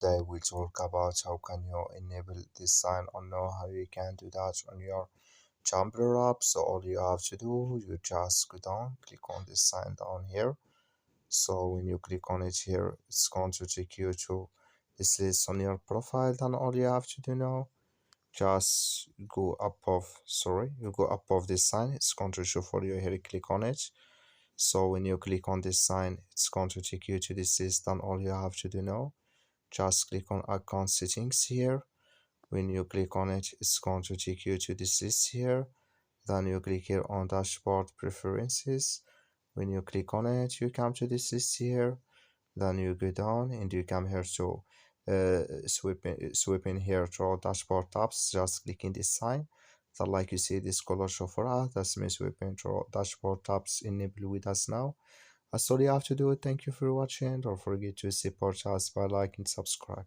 today we'll talk about how can you enable this sign or know how you can do that on your Tumblr app. So all you have to do, you just go down, click on this sign down here. So when you click on it here, it's going to take you to this list on your profile. Then all you have to do now, just go above, you go above this sign. It's going to show for you here, click on it. So when you click on this sign, it's going to take you to this list. Then all you have to do now, just click on account settings here. When you click on it, it's going to take you to this list here. Then you click here on dashboard preferences. When you click on it, you come to this list here. Then you go down and you come here to sweep in here to all dashboard tabs. Just clicking this sign. So like you see this color show for us, that's me sweeping to all dashboard tabs enable with us now. That's all you have to do. Thank you for watching. Don't forget to support us by liking and subscribe.